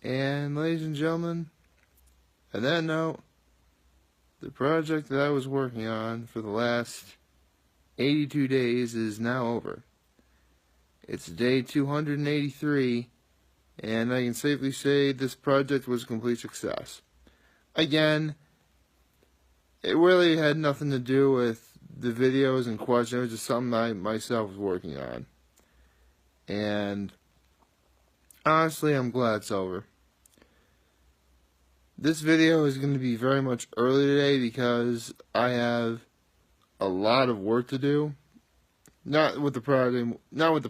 And ladies and gentlemen, on that note, the project that I was working on for the last 82 days is now over. It's day 283, and I can safely say this project was a complete success. Again, it really had nothing to do with the videos in question. It was just something I myself was working on. And honestly, I'm glad it's over. This video is going to be very much early today because I have a lot of work to do. Not with the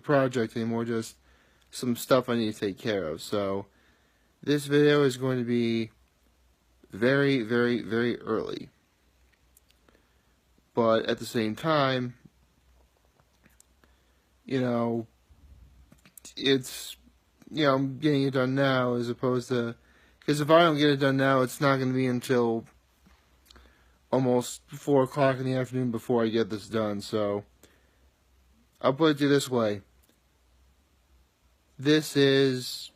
project anymore, just some stuff I need to take care of. So this video is going to be very, very, very early. But at the same time, I'm getting it done now as opposed to, because if I don't get it done now, it's not going to be until almost 4 o'clock in the afternoon before I get this done. So I'll put it to you this way. This is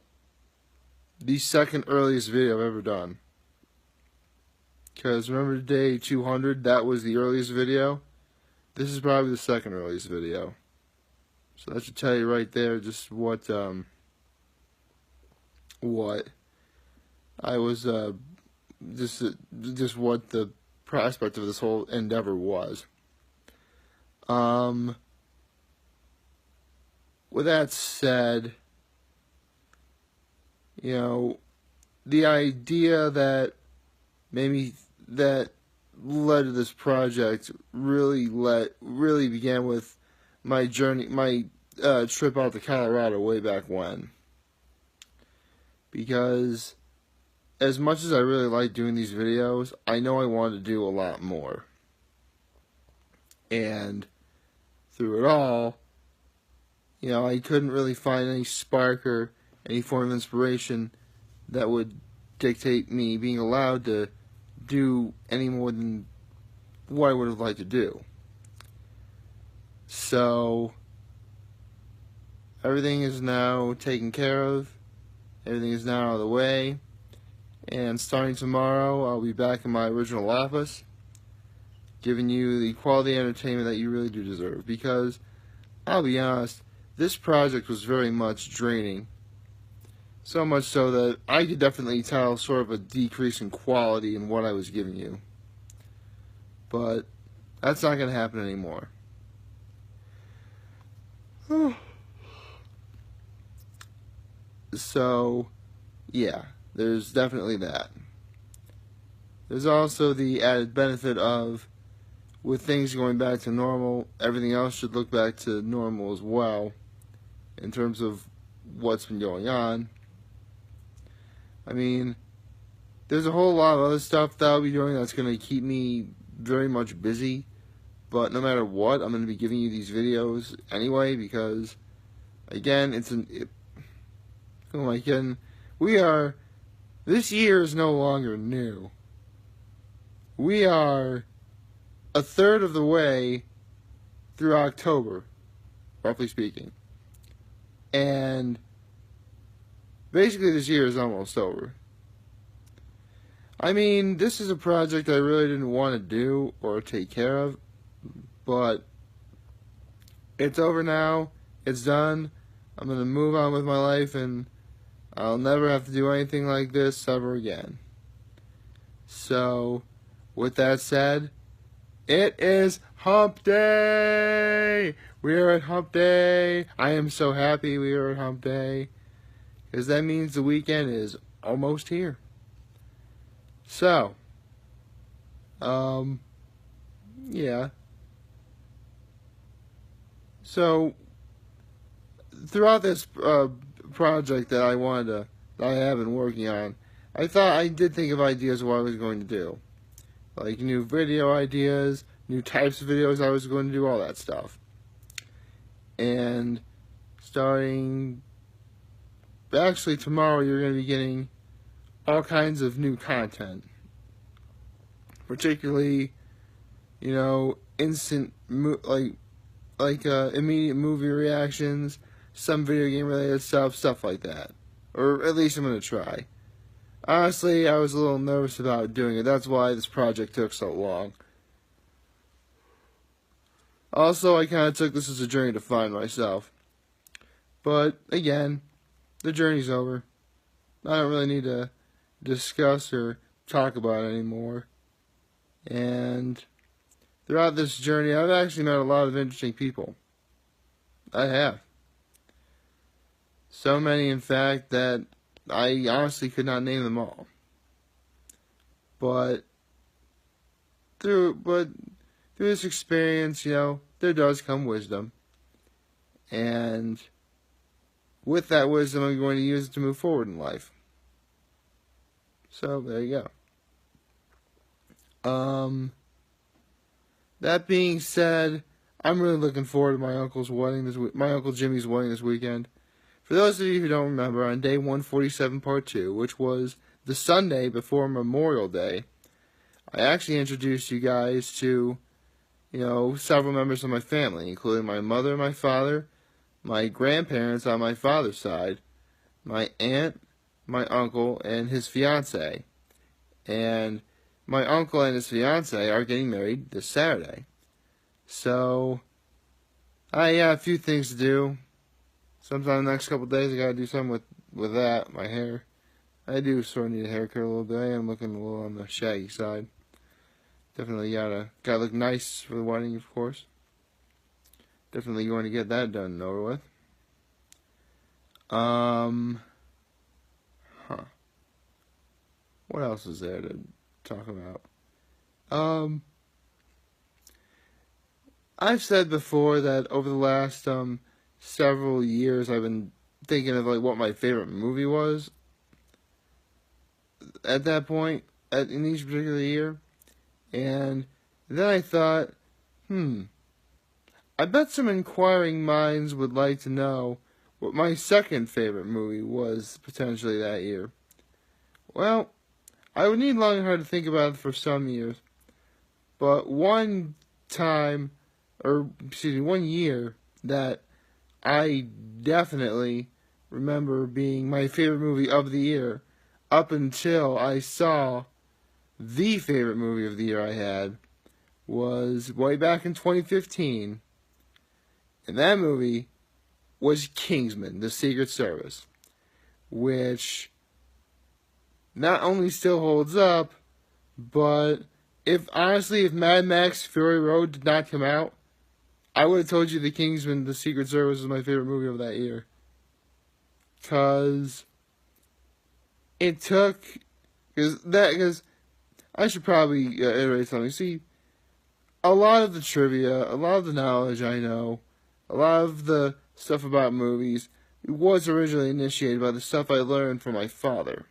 the second earliest video I've ever done. Because remember day 200, that was the earliest video. This is probably the second earliest video. So that should tell you right there just what I was just what the prospect of this whole endeavor was. With that said, the idea that led to this project really began with my journey, my trip out to Colorado way back when. Because as much as I really like doing these videos, I know I wanted to do a lot more. And through it all, I couldn't really find any spark or any form of inspiration that would dictate me being allowed to do any more than what I would have liked to do. So everything is now taken care of. Everything is now out of the way. And starting tomorrow, I'll be back in my original office, giving you the quality entertainment that you really do deserve. Because, I'll be honest, this project was very much draining. So much so that I could definitely tell sort of a decrease in quality in what I was giving you. But that's not going to happen anymore. So, yeah, there's definitely that. There's also the added benefit of, with things going back to normal, everything else should look back to normal as well, in terms of what's been going on. I mean, there's a whole lot of other stuff that I'll be doing that's going to keep me very much busy, but no matter what, I'm going to be giving you these videos anyway, because, again, this year is no longer new. We are a third of the way through October, roughly speaking. And basically this year is almost over. I mean, this is a project I really didn't want to do or take care of, but it's over now. It's done. I'm going to move on with my life, and I'll never have to do anything like this ever again. So, with that said, it is Hump Day! We are at Hump Day! I am so happy we are at Hump Day, because that means the weekend is almost here. So, yeah. So, throughout this project that I have been working on, I did think of ideas of what I was going to do. Like new video ideas, new types of videos I was going to do, all that stuff. And actually tomorrow you're going to be getting all kinds of new content. Particularly, instant, immediate movie reactions, some video game related stuff like that. Or at least I'm going to try. Honestly, I was a little nervous about doing it. That's why this project took so long. Also, I kind of took this as a journey to find myself. But, again, the journey's over. I don't really need to discuss or talk about it anymore. And throughout this journey, I've actually met a lot of interesting people. I have. So many, in fact, that I honestly could not name them all. But through this experience, there does come wisdom. And with that wisdom, I'm going to use it to move forward in life. So, there you go. That being said, I'm really looking forward to my Uncle Jimmy's wedding this weekend. For those of you who don't remember, on day 147, part 2, which was the Sunday before Memorial Day, I actually introduced you guys to, several members of my family, including my mother and my father, my grandparents on my father's side, my aunt, my uncle, and his fiancée. And my uncle and his fiancée are getting married this Saturday. So, I got a few things to do. Sometime in the next couple of days, I gotta do something with that, my hair. I do sort of need a haircut a little bit. I am looking a little on the shaggy side. Definitely gotta look nice for the wedding, of course. Definitely going to get that done and over with. What else is there to talk about? I've said before that over the last several years, I've been thinking of what my favorite movie was. At that point, in each particular year, and then I thought, I bet some inquiring minds would like to know what my second favorite movie was potentially that year. Well, I would need long and hard to think about it for some years, but one year that I definitely remember being my favorite movie of the year, up until I saw the favorite movie of the year I had, was way back in 2015. And that movie was Kingsman: The Secret Service, which not only still holds up, but if Mad Max Fury Road did not come out, I would have told you The Kingsman: The Secret Service was my favorite movie of that year. Because I should probably iterate something. See, a lot of the trivia, a lot of the knowledge I know, a lot of the stuff about movies was originally initiated by the stuff I learned from my father.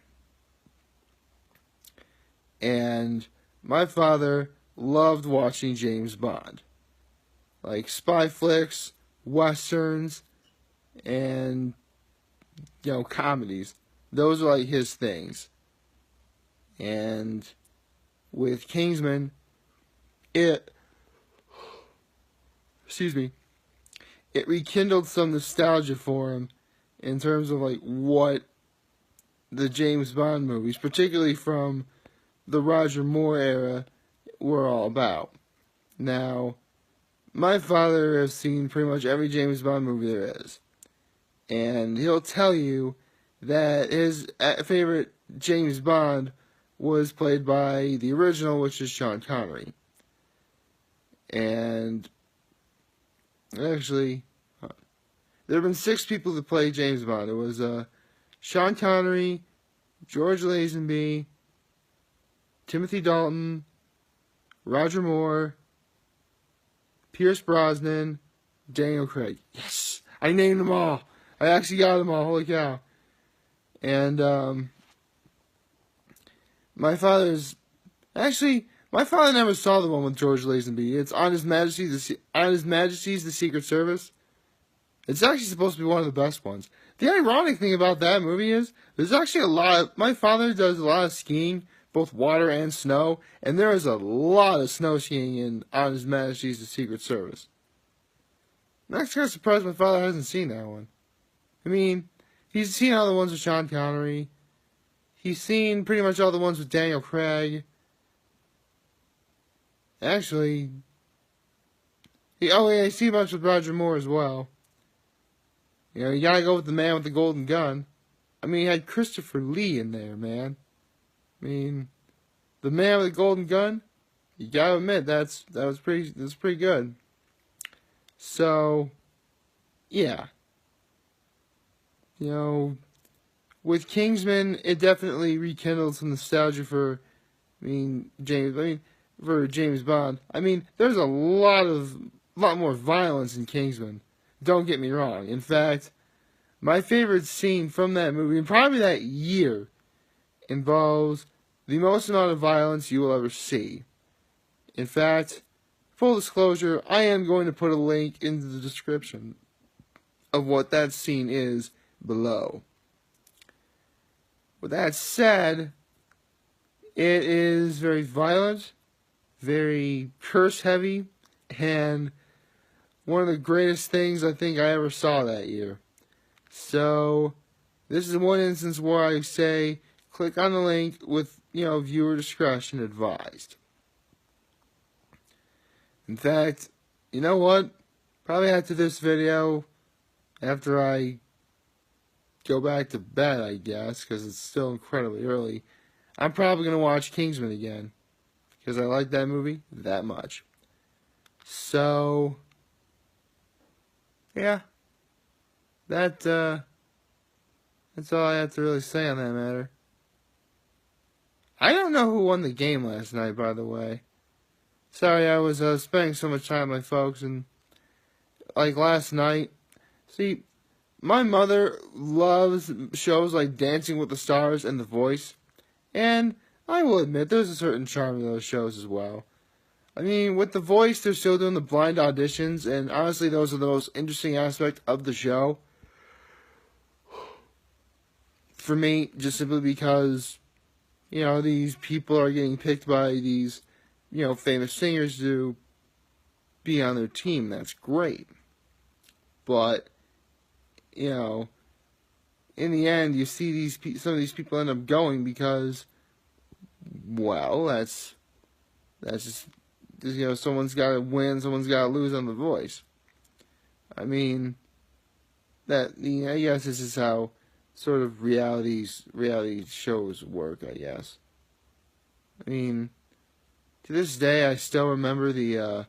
And my father loved watching James Bond. Like spy flicks, westerns, and, comedies. Those are his things. And with Kingsman, it rekindled some nostalgia for him in terms of what the James Bond movies, particularly from the Roger Moore era, were all about. Now, my father has seen pretty much every James Bond movie there is. And he'll tell you that his favorite James Bond was played by the original, which is Sean Connery. And actually, there have been 6 people that played James Bond. It was Sean Connery, George Lazenby, Timothy Dalton, Roger Moore, Pierce Brosnan, Daniel Craig. Yes! I named them all. I actually got them all. Holy cow. And my father never saw the one with George Lazenby. It's On His Majesty's The Secret Service. It's actually supposed to be one of the best ones. The ironic thing about that movie is there's actually my father does a lot of skiing, both water and snow, and there is a lot of snow skiing in On His Majesty's The Secret Service. I'm actually kind of surprised my father hasn't seen that one. I mean, He's seen all the ones with Sean Connery. He's seen pretty much all the ones with Daniel Craig. Actually, he's seen a bunch with Roger Moore as well. You know, you gotta go with the man with the golden gun. I mean, he had Christopher Lee in there, man. I mean, the man with the golden gun. You gotta admit that's pretty good. So, yeah. You know, with Kingsman, it definitely rekindled some nostalgia for James Bond. I mean, there's a lot more violence in Kingsman. Don't get me wrong. In fact, my favorite scene from that movie, and probably that year, involves the most amount of violence you will ever see. In fact, full disclosure, I am going to put a link into the description of what that scene is below. With that said, it is very violent, very curse-heavy, and one of the greatest things I think I ever saw that year. So, this is one instance where I say, click on the link with, viewer discretion advised. In fact, you know what? Probably after this video, after I go back to bed, I guess, because it's still incredibly early, I'm probably going to watch Kingsman again, because I like that movie that much. So, yeah, that's all I have to really say on that matter. I don't know who won the game last night, by the way. Sorry, I was spending so much time with my folks, and like last night, see, my mother loves shows like Dancing with the Stars and The Voice, and I will admit there's a certain charm in those shows as well. I mean, with The Voice, they're still doing the blind auditions, and honestly, those are the most interesting aspect of the show. For me, just simply because, these people are getting picked by these, famous singers to be on their team. That's great. But, in the end, you see some of these people end up going because, well, that's just, someone's got to win, someone's got to lose on The Voice. I mean, I guess this is how sort of reality shows work, I guess. I mean, to this day, I still remember the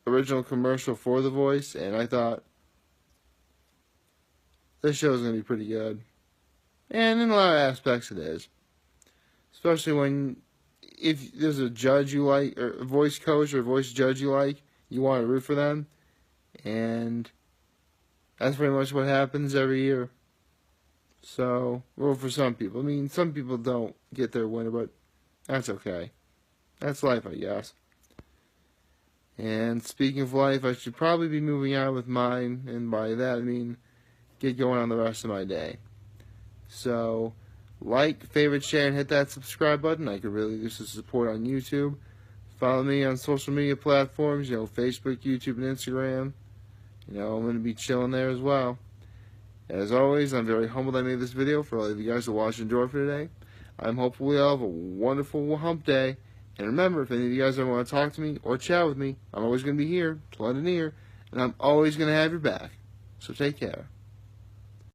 original commercial for The Voice, and I thought, this show is going to be pretty good. And in a lot of aspects it is. Especially if there's a judge you like, or a voice coach or a voice judge you like, you want to root for them. And that's pretty much what happens every year. So, well, for some people. I mean, some people don't get their winner, but that's okay. That's life, I guess. And speaking of life, I should probably be moving on with mine, and by that I mean get going on the rest of my day. So, like, favorite, share, and hit that subscribe button. I could really use the support on YouTube. Follow me on social media platforms, Facebook, YouTube, and Instagram. I'm going to be chilling there as well. As always, I'm very humbled I made this video for all of you guys to watch and enjoy for today. I'm hopeful we all have a wonderful hump day. And remember, if any of you guys ever want to talk to me or chat with me, I'm always going to be here to lend an ear, and I'm always going to have your back. So take care.